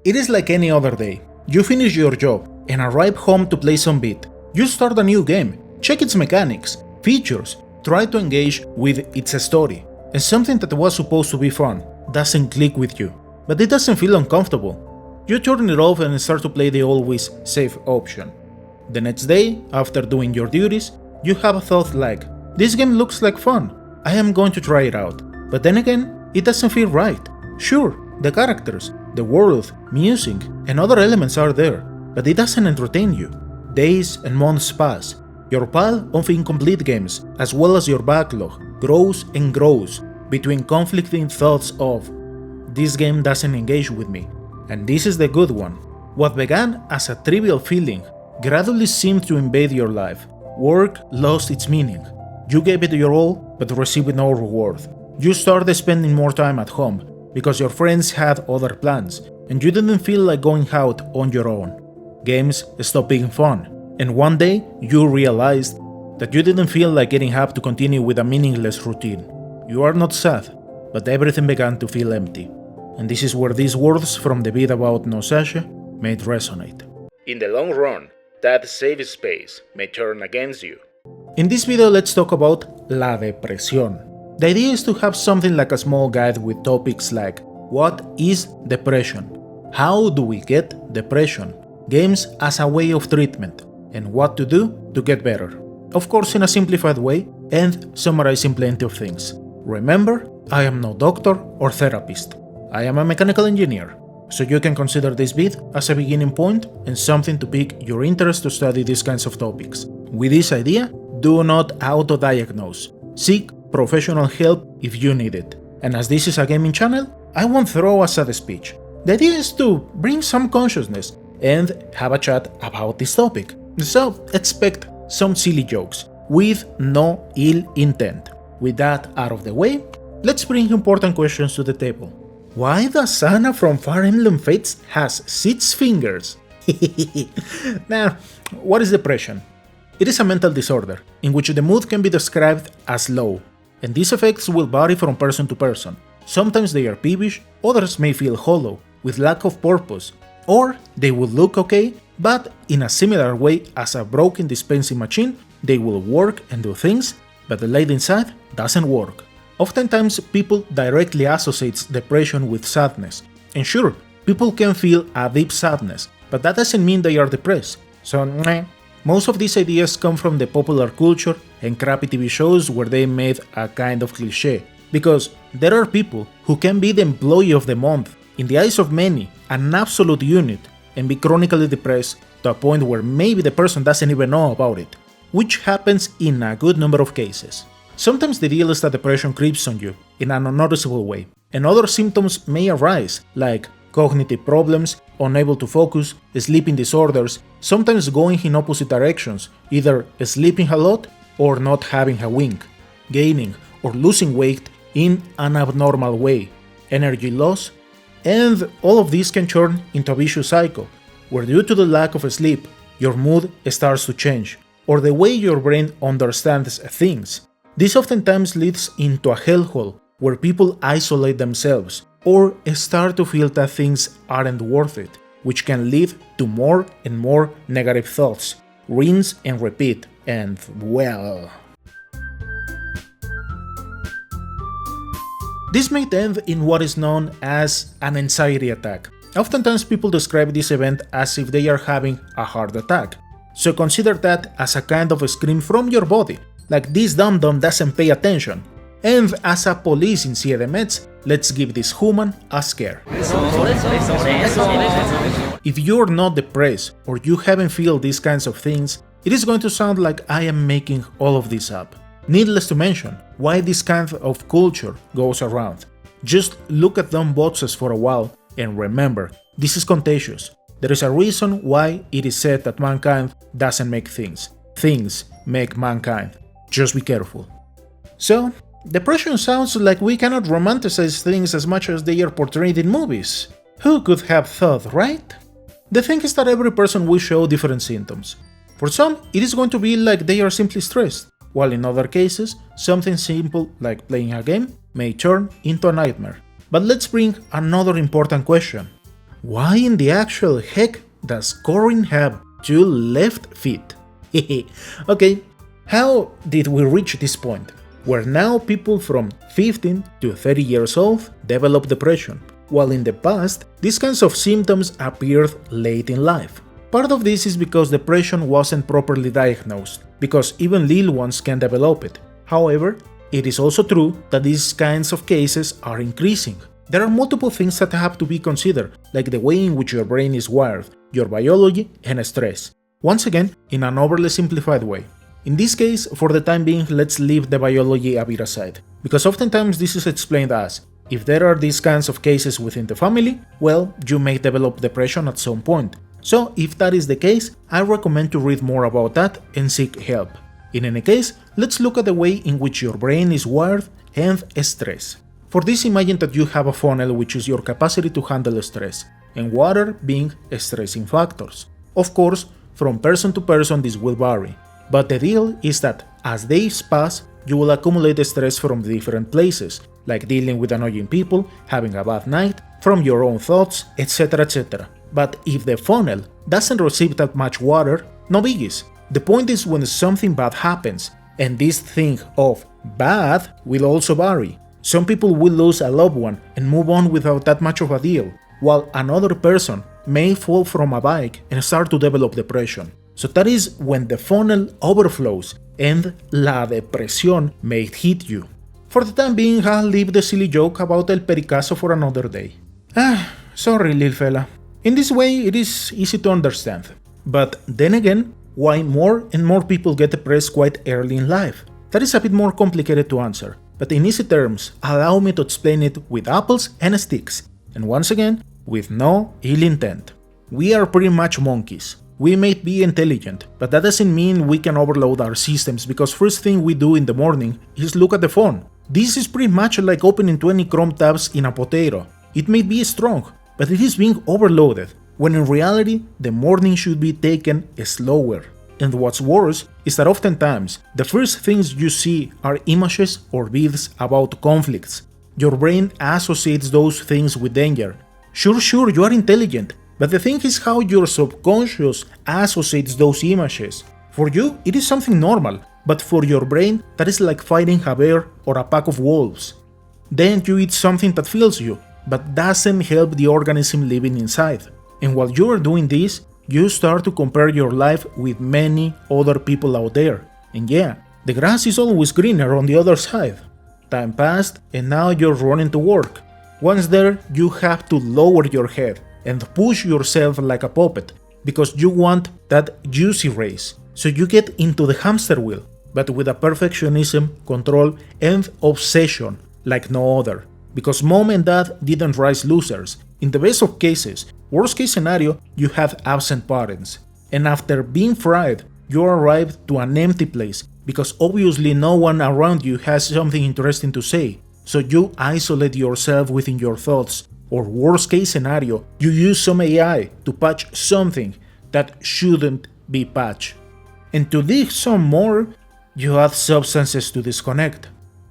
It is like any other day. You finish your job and arrive home to play some beat. You start a new game, check its mechanics, features, try to engage with its story, and something that was supposed to be fun doesn't click with you, but it doesn't feel uncomfortable. You turn it off and start to play the always safe option. The next day, after doing your duties, you have a thought like, this game looks like fun, I am going to try it out. But then again, it doesn't feel right. Sure, the characters, the world, music, and other elements are there, but it doesn't entertain you. Days and months pass. Your pile of incomplete games, as well as your backlog, grows and grows between conflicting thoughts of, this game doesn't engage with me, and this is the good one. What began as a trivial feeling gradually seemed to invade your life. Work lost its meaning. You gave it your all, but received no reward. You started spending more time at home, because your friends had other plans, and you didn't feel like going out on your own. Games stopped being fun, and one day you realized that you didn't feel like getting up to continue with a meaningless routine. You are not sad, but everything began to feel empty. And this is where these words from the beat about Nausea may resonate. In the long run, that safe space may turn against you. In this video, let's talk about la depresión. The idea is to have something like a small guide with topics like what is depression, how do we get depression, games as a way of treatment, and what to do to get better. Of course in a simplified way and summarizing plenty of things. Remember, I am no doctor or therapist. I am a mechanical engineer, so you can consider this vid as a beginning point and something to pique your interest to study these kinds of topics. With this idea, do not auto-diagnose. Seek professional help if you need it. And as this is a gaming channel, I won't throw a sad speech. The idea is to bring some consciousness and have a chat about this topic. So expect some silly jokes, with no ill intent. With that out of the way, let's bring important questions to the table. Why does Anna from Fire Emblem Fates has 6 fingers? Now, what is depression? It is a mental disorder, in which the mood can be described as low, and these effects will vary from person to person. Sometimes they are peevish, others may feel hollow, with lack of purpose, or they will look okay, but in a similar way as a broken dispensing machine, they will work and do things, but the light inside doesn't work. Oftentimes, people directly associate depression with sadness, and sure, people can feel a deep sadness, but that doesn't mean they are depressed, so most of these ideas come from the popular culture and crappy TV shows where they made a kind of cliché, because there are people who can be the employee of the month, in the eyes of many, an absolute unit, and be chronically depressed to a point where maybe the person doesn't even know about it, which happens in a good number of cases. Sometimes the deal is that depression creeps on you in an unnoticeable way, and other symptoms may arise, like cognitive problems, unable to focus, sleeping disorders, sometimes going in opposite directions, either sleeping a lot or not having a wink, gaining or losing weight in an abnormal way, energy loss, and all of this can turn into a vicious cycle, where due to the lack of sleep, your mood starts to change, or the way your brain understands things. This oftentimes leads into a hellhole where people isolate themselves or start to feel that things aren't worth it, which can lead to more and more negative thoughts, rinse and repeat, and well. This may end in what is known as an anxiety attack. Oftentimes people describe this event as if they are having a heart attack, so consider that as a kind of a scream from your body, like this dum-dum doesn't pay attention. And as a police in CDMETs, let's give this human a scare. If you're not depressed or you haven't felt these kinds of things, it is going to sound like I am making all of this up. Needless to mention why this kind of culture goes around. Just look at dumb boxes for a while and remember, this is contagious. There is a reason why it is said that mankind doesn't make things. Things make mankind. Just be careful. So, depression sounds like we cannot romanticize things as much as they are portrayed in movies. Who could have thought, right? The thing is that every person will show different symptoms. For some, it is going to be like they are simply stressed, while in other cases, something simple like playing a game may turn into a nightmare. But let's bring another important question. Why in the actual heck does Corin have 2 left feet? Okay, how did we reach this point, where now people from 15 to 30 years old develop depression, while in the past these kinds of symptoms appeared late in life? Part of this is because depression wasn't properly diagnosed, because even little ones can develop it. However, it is also true that these kinds of cases are increasing. There are multiple things that have to be considered, like the way in which your brain is wired, your biology, and stress. Once again, in an overly simplified way. In this case, for the time being, let's leave the biology a bit aside, because oftentimes this is explained as, if there are these kinds of cases within the family, well, you may develop depression at some point. So if that is the case, I recommend to read more about that and seek help. In any case, let's look at the way in which your brain is wired and stress. For this, imagine that you have a funnel, which is your capacity to handle stress, and water being stressing factors. Of course, from person to person this will vary, but the deal is that as days pass, you will accumulate stress from different places, like dealing with annoying people, having a bad night, from your own thoughts, etc, etc. But if the funnel doesn't receive that much water, no biggies. The point is when something bad happens, and this thing of bad will also vary. Some people will lose a loved one and move on without that much of a deal, while another person may fall from a bike and start to develop depression. So that is when the funnel overflows and la depresión may hit you. For the time being, I'll leave the silly joke about El Pericazo for another day. Sorry, little fella. In this way, it is easy to understand. But then again, why more and more people get depressed quite early in life? That is a bit more complicated to answer. But in easy terms, allow me to explain it with apples and sticks, and once again, with no ill intent. We are pretty much monkeys. We may be intelligent, but that doesn't mean we can overload our systems, because first thing we do in the morning is look at the phone. This is pretty much like opening 20 Chrome tabs in a potato. It may be strong, but it is being overloaded, when in reality the morning should be taken slower. And what's worse is that oftentimes the first things you see are images or videos about conflicts. Your brain associates those things with danger. Sure, you are intelligent, but the thing is how your subconscious associates those images. For you, it is something normal, but for your brain, that is like fighting a bear or a pack of wolves. Then you eat something that fills you, but doesn't help the organism living inside. And while you are doing this, you start to compare your life with many other people out there. And yeah, the grass is always greener on the other side. Time passed and now you're running to work. Once there, you have to lower your head and push yourself like a puppet, because you want that juicy raise. So you get into the hamster wheel, but with a perfectionism, control, and obsession like no other. Because mom and dad didn't raise losers. In the best of cases, worst case scenario, you have absent parents. And after being fried, you arrive to an empty place, because obviously no one around you has something interesting to say. So you isolate yourself within your thoughts, or worst case scenario, you use some AI to patch something that shouldn't be patched. And to dig some more, you add substances to disconnect.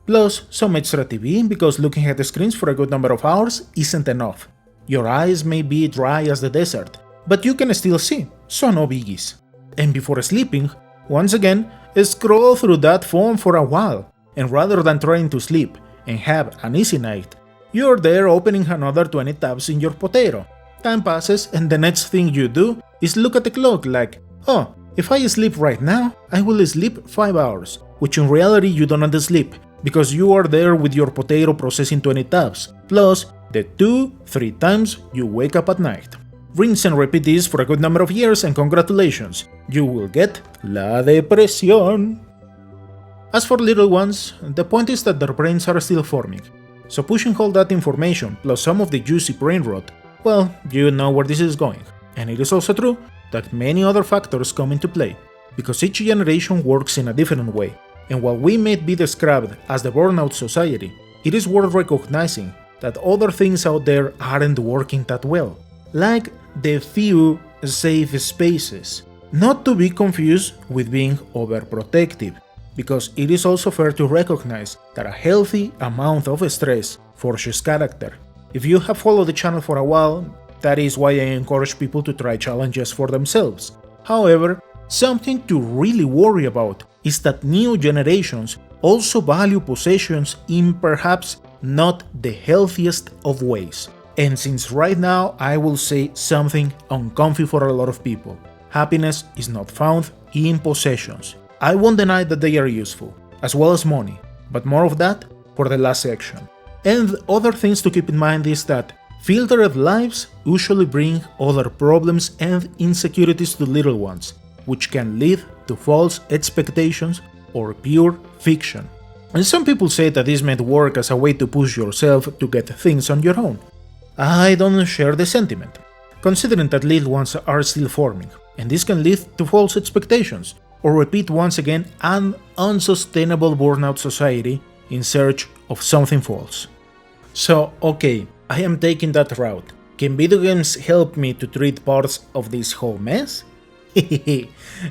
Plus some extra TV, because looking at the screens for a good number of hours isn't enough. Your eyes may be dry as the desert, but you can still see, so no biggies. And before sleeping, once again, scroll through that phone for a while, and rather than trying to sleep and have an easy night, you're there opening another 20 tabs in your potato. Time passes and the next thing you do is look at the clock like, oh, if I sleep right now, I will sleep 5 hours, which in reality you don't sleep, because you are there with your potato processing 20 tabs, plus the 2-3 times you wake up at night. Rinse and repeat this for a good number of years and congratulations, you will get la depresión. As for little ones, the point is that their brains are still forming, so pushing all that information plus some of the juicy brain rot, well, you know where this is going. And it is also true that many other factors come into play, because each generation works in a different way, and while we may be described as the burnout society, it is worth recognizing that other things out there aren't working that well, like the few safe spaces, not to be confused with being overprotective, because it is also fair to recognize that a healthy amount of stress forges character. If you have followed the channel for a while, That is why I encourage people to try challenges for themselves. However, something to really worry about is that new generations also value possessions in perhaps not the healthiest of ways. And since right now I will say something uncomfy for a lot of people, happiness is not found in possessions. I won't deny that they are useful, as well as money, but more of that for the last section. And other things to keep in mind is that filtered lives usually bring other problems and insecurities to little ones, which can lead to false expectations or pure fiction. And some people say that this might work as a way to push yourself to get things on your own. I don't share the sentiment, considering that little ones are still forming, and this can lead to false expectations, or repeat once again an unsustainable burnout society in search of something false. So, okay, I am taking that route. Can video games help me to treat parts of this whole mess?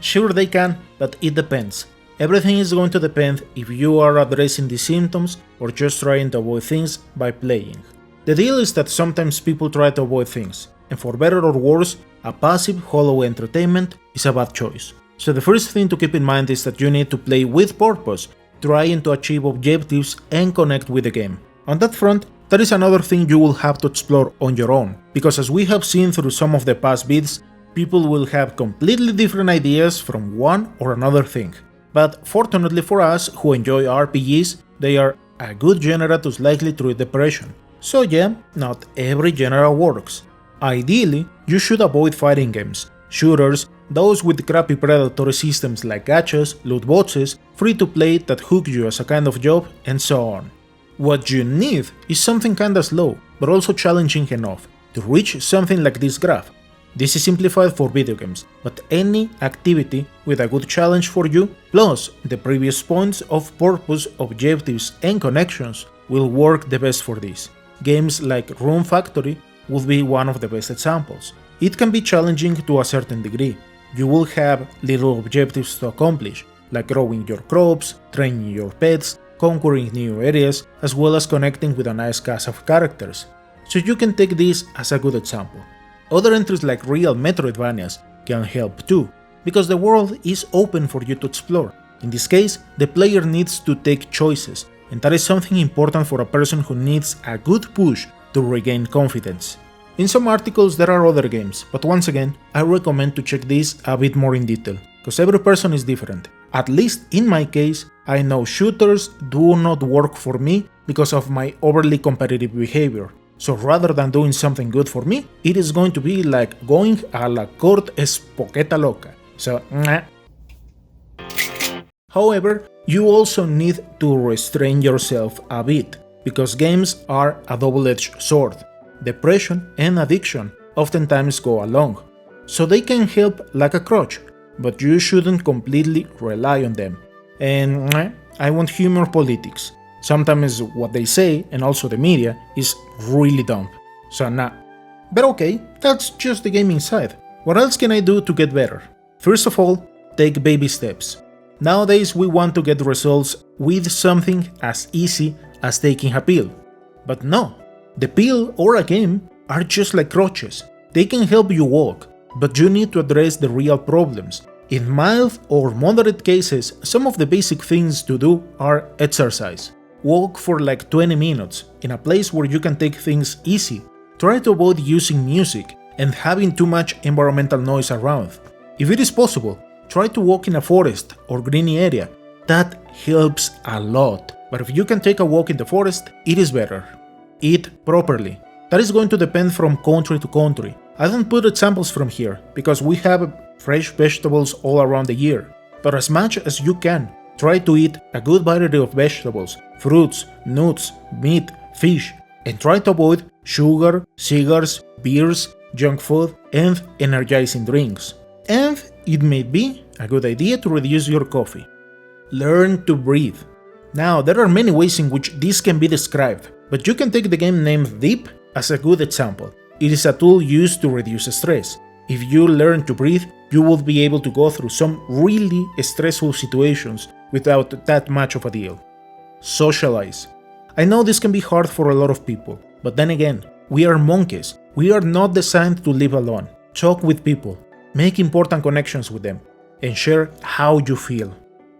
Sure they can, but it depends. Everything is going to depend if you are addressing the symptoms or just trying to avoid things by playing. The deal is that sometimes people try to avoid things, and for better or worse, a passive, hollow entertainment is a bad choice. So the first thing to keep in mind is that you need to play with purpose, trying to achieve objectives and connect with the game. On that front, that is another thing you will have to explore on your own, because as we have seen through some of the past vids, people will have completely different ideas from one or another thing. But fortunately for us who enjoy RPGs, they are a good genre to slightly treat depression. So yeah, not every genre works. Ideally, you should avoid fighting games, shooters, those with crappy predatory systems like gachas, loot boxes, free-to-play that hook you as a kind of job, and so on. What you need is something kinda slow, but also challenging enough to reach something like this graph. This is simplified for video games, but any activity with a good challenge for you, plus the previous points of purpose, objectives and connections will work the best for this. Games like Room Factory would be one of the best examples. It can be challenging to a certain degree. You will have little objectives to accomplish, like growing your crops, training your pets, conquering new areas, as well as connecting with a nice cast of characters. So you can take this as a good example. Other entries like real Metroidvanias can help too, because the world is open for you to explore. In this case, the player needs to take choices, and that is something important for a person who needs a good push to regain confidence. In some articles there are other games, but once again, I recommend to check this a bit more in detail, because every person is different. At least in my case, I know shooters do not work for me because of my overly competitive behavior. So rather than doing something good for me, it is going to be like going a la corte espoqueta loca. So, nah. However, you also need to restrain yourself a bit, because games are a double-edged sword. Depression and addiction oftentimes go along, so they can help like a crutch, but you shouldn't completely rely on them. And I won't humor politics. Sometimes what they say, and also the media, is really dumb. So nah. But okay, that's just the gaming side. What else can I do to get better? First of all, take baby steps. Nowadays we want to get results with something as easy as taking a pill. But no, the pill or a game are just like crutches. They can help you walk, but you need to address the real problems. In mild or moderate cases, some of the basic things to do are exercise. Walk for like 20 minutes in a place where you can take things easy. Try to avoid using music and having too much environmental noise around. If it is possible, try to walk in a forest or greeny area. That helps a lot. But if you can take a walk in the forest, it is better. Eat properly. That is going to depend from country to country. I don't put examples from here, because we have fresh vegetables all around the year. But as much as you can, try to eat a good variety of vegetables, fruits, nuts, meat, fish, and try to avoid sugar, cigars, beers, junk food, and energizing drinks. And it may be a good idea to reduce your coffee. Learn to breathe. Now, there are many ways in which this can be described, but you can take the game named Deep as a good example. It is a tool used to reduce stress. If you learn to breathe, you will be able to go through some really stressful situations without that much of a deal. Socialize. I know this can be hard for a lot of people, but then again, we are monkeys We are not designed to live alone. Talk with people, make important connections with them, and share how you feel.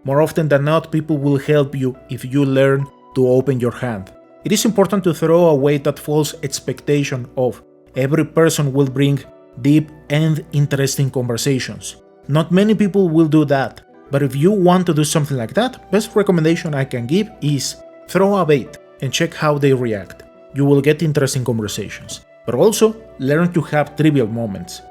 More often than not, people will help you if you learn to open your hand. It is important to throw away that false expectation of every person will bring deep and interesting conversations. Not many people will do that, but if you want to do something like that, best recommendation I can give is throw a bait and check how they react. You will get interesting conversations, but also learn to have trivial moments.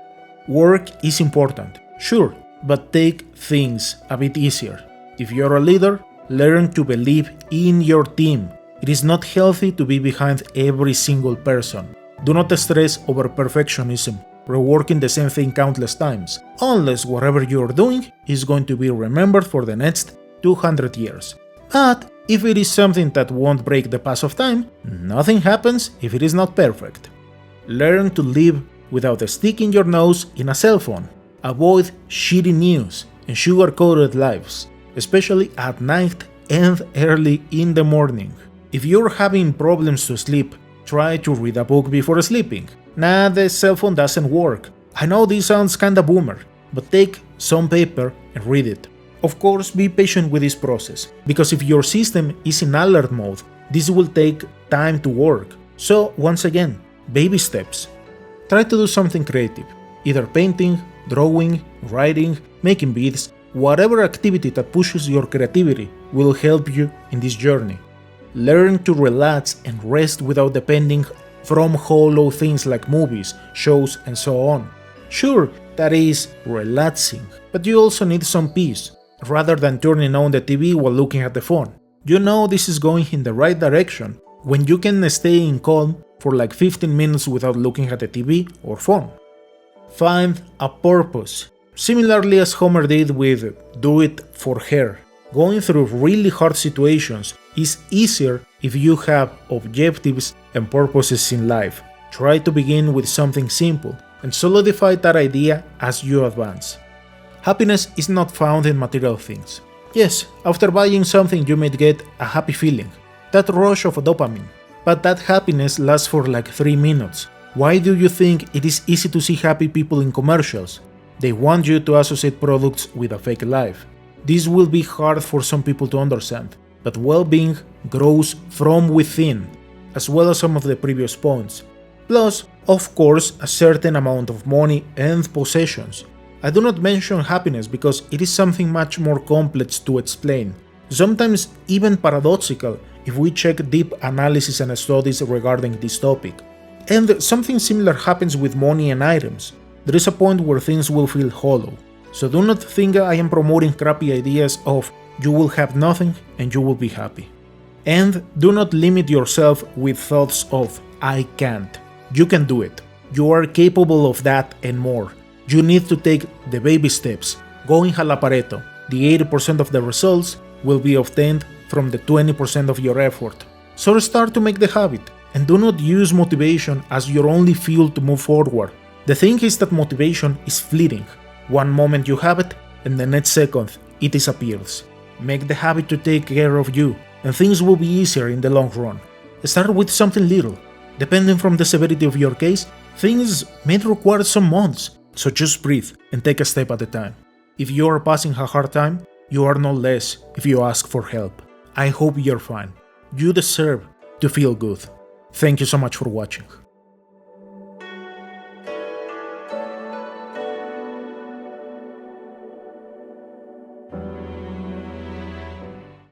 Work is important, sure, but take things a bit easier. If you're a leader, learn to believe in your team. It is not healthy to be behind every single person. Do not stress over perfectionism, reworking the same thing countless times, unless whatever you're doing is going to be remembered for the next 200 years. But if it is something that won't break the pass of time, nothing happens if it is not perfect. Learn to live without sticking your nose in a cell phone. Avoid shitty news and sugar-coated lives, especially at night and early in the morning. If you're having problems to sleep, try to read a book before sleeping. Nah, the cell phone doesn't work. I know this sounds kinda boomer, but take some paper and read it. Of course, be patient with this process, because if your system is in alert mode, this will take time to work. So, once again, baby steps. Try to do something creative, either painting, drawing, writing, making beats, whatever activity that pushes your creativity will help you in this journey. Learn to relax and rest without depending from hollow things like movies, shows, and so on. Sure, that is relaxing, but you also need some peace, rather than turning on the TV while looking at the phone. You know this is going in the right direction when you can stay in calm for like 15 minutes without looking at the TV or phone. Find a purpose, similarly as Homer did with Do It For Her. Going through really hard situations is easier if you have objectives and purposes in life. Try to begin with something simple and solidify that idea as you advance. Happiness is not found in material things. Yes, after buying something you might get a happy feeling, that rush of dopamine, but that happiness lasts for like 3 minutes. Why do you think it is easy to see happy people in commercials? They want you to associate products with a fake life. This will be hard for some people to understand, but well-being grows from within, as well as some of the previous points. Plus, of course, a certain amount of money and possessions. I do not mention happiness because it is something much more complex to explain, sometimes even paradoxical if we check deep analysis and studies regarding this topic. And something similar happens with money and items. There is a point where things will feel hollow. So do not think I am promoting crappy ideas of you will have nothing and you will be happy. And do not limit yourself with thoughts of I can't. You can do it. You are capable of that and more. You need to take the baby steps, going a la Pareto. The 80% of the results will be obtained from the 20% of your effort. So start to make the habit, and do not use motivation as your only fuel to move forward. The thing is that motivation is fleeting. One moment you have it, and the next second it disappears. Make the habit to take care of you, and things will be easier in the long run. Start with something little. Depending from the severity of your case, things may require some months. So just breathe and take a step at a time. If you are passing a hard time, you are no less if you ask for help. I hope you're fine. You deserve to feel good. Thank you so much for watching.